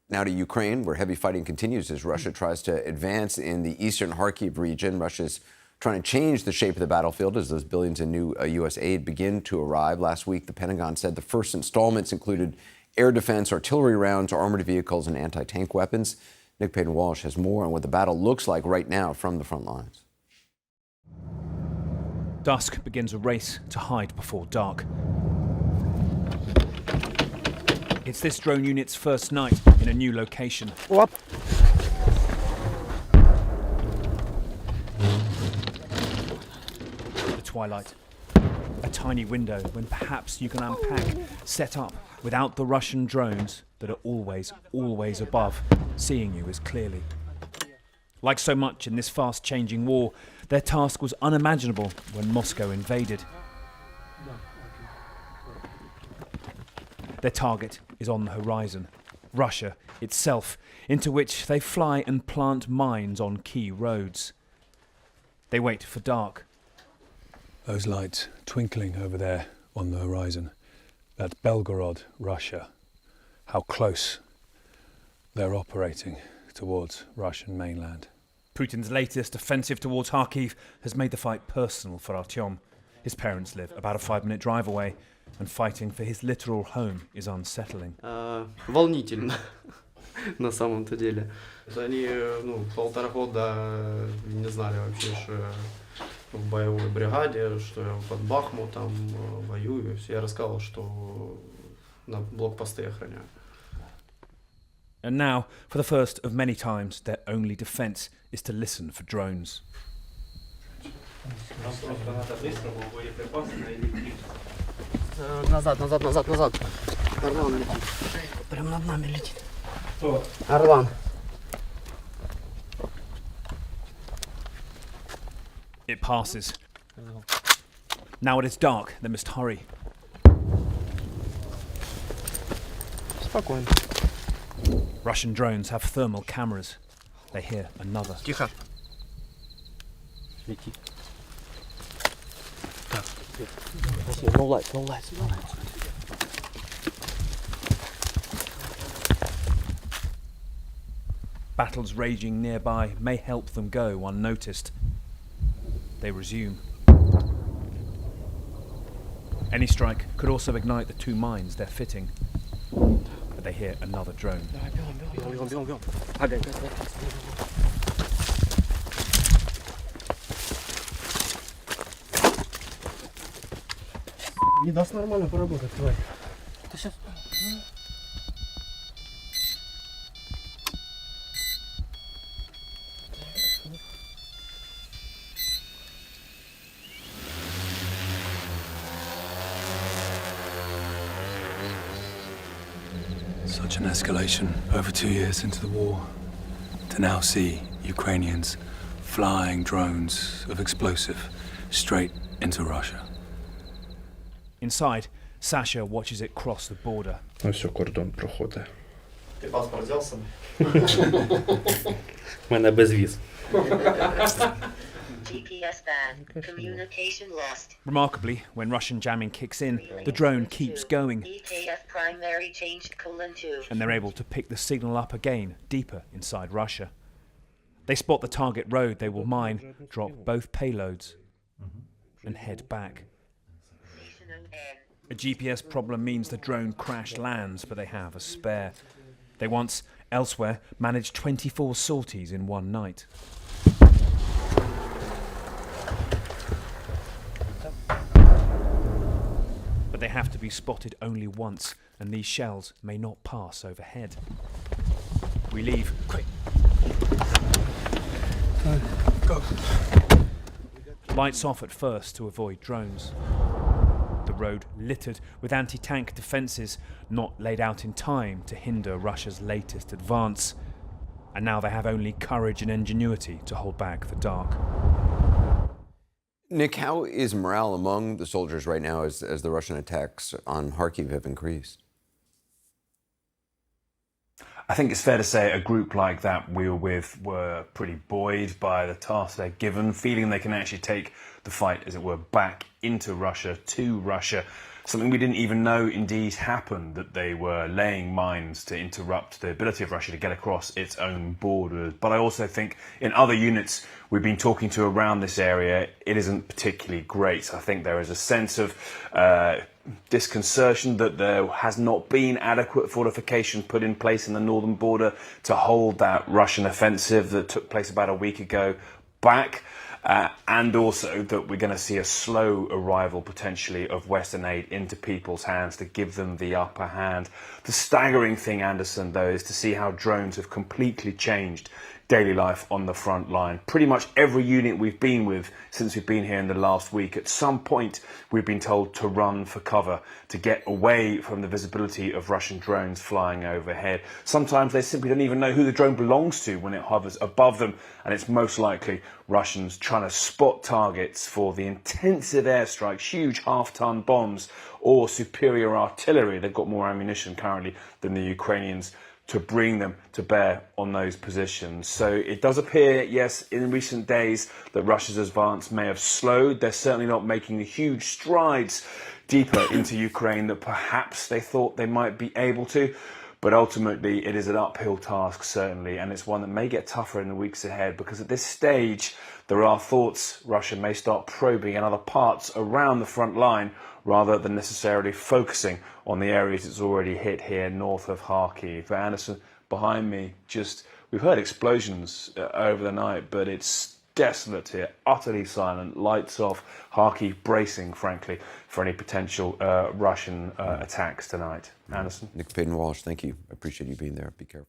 Now to Ukraine, where heavy fighting continues as Russia tries to advance in the eastern Kharkiv region. Russia's trying to change the shape of the battlefield as those billions in new U.S. aid begin to arrive. Last week, the Pentagon said the first installments included air defense, artillery rounds, armored vehicles, and anti-tank weapons. Nick Paton Walsh has more on what the battle looks like right now from the front lines. Dusk begins a race to hide before dark. It's this drone unit's first night in a new location. Up. The twilight. A tiny window when perhaps you can unpack, set up without the Russian drones that are always above, seeing you as clearly. Like so much in this fast-changing war, their task was unimaginable when Moscow invaded. Their target is on the horizon, Russia itself, into which they fly and plant mines on key roads. They wait for dark. Those lights twinkling over there on the horizon, that's Belgorod, Russia. How close they're operating towards Russian mainland. Putin's latest offensive towards Kharkiv has made the fight personal for Artyom. His parents live about a 5-minute drive away, and fighting for his literal home is unsettling. Волнительно, на самом-то деле. Они, 1,5 года не знали вообще, что в боевой бригаде, что я под Бахмутом воюю. Я рассказывал, что на блокпосты охраняю. And now, for the first of many times, their only defence is to listen for drones. Назад. Орлан летит. Прям над нами летит. Кто? Орлан. It passes. Now it is dark, they must hurry. Спокойно. Russian drones have thermal cameras. They hear another. Тихо. Лети. No lights. Battles raging nearby may help them go unnoticed. They resume. Any strike could also ignite the 2 mines they're fitting. But they hear another drone. Бегом. Не даст нормально поработать, тварь. Ты сейчас... Such an escalation over 2 years into the war. To now see Ukrainians flying drones of explosive straight into Russia. Inside, Sasha watches it cross the border. Ось кордон проходить. Ти паспорт взяв з собою? У мене безвіз. GPS ban. Communication lost. Remarkably, when Russian jamming kicks in, the drone keeps going, EKF primary changed :2. and they're able to pick the signal up again, deeper inside Russia. They spot the target road they will mine, drop both payloads, and head back. A GPS problem means the drone crash lands, but they have a spare. They once, elsewhere, managed 24 sorties in one night. But they have to be spotted only once, and these shells may not pass overhead. We leave. Quick. Go. Lights off at first to avoid drones. The road littered with anti-tank defences, not laid out in time to hinder Russia's latest advance. And now they have only courage and ingenuity to hold back the dark. Nick, how is morale among the soldiers right now as the Russian attacks on Kharkiv have increased? I think it's fair to say a group like that we were with were pretty buoyed by the task they're given, feeling they can actually take the fight, as it were, back into Russia, to Russia, something we didn't even know indeed happened, that they were laying mines to interrupt the ability of Russia to get across its own borders. But I also think in other units we've been talking to around this area, it isn't particularly great. I think there is a sense of disconcertion that there has not been adequate fortification put in place in the northern border to hold that Russian offensive that took place about a week ago back. And also that we're going to see a slow arrival potentially of Western aid into people's hands to give them the upper hand. The staggering thing, Anderson, though, is to see how drones have completely changed daily life on the front line. Pretty much every unit we've been with since we've been here in the last week, at some point we've been told to run for cover, to get away from the visibility of Russian drones flying overhead. Sometimes they simply don't even know who the drone belongs to when it hovers above them, and it's most likely Russians trying to spot targets for the intensive airstrikes, huge half-ton bombs or superior artillery. They've got more ammunition currently than the Ukrainians to bring them to bear on those positions. So it does appear, yes, in recent days that Russia's advance may have slowed. They're certainly not making the huge strides deeper into Ukraine that perhaps they thought they might be able to. But ultimately, it is an uphill task, certainly, and it's one that may get tougher in the weeks ahead, because at this stage, there are thoughts Russia may start probing in other parts around the front line, rather than necessarily focusing on the areas it's already hit here north of Kharkiv. Anderson, behind me, we've heard explosions over the night, but it's desolate here, utterly silent, lights off, Kharkiv bracing, frankly, for any potential Russian attacks tonight. Anderson? Nick Paton Walsh, thank you. I appreciate you being there. Be careful.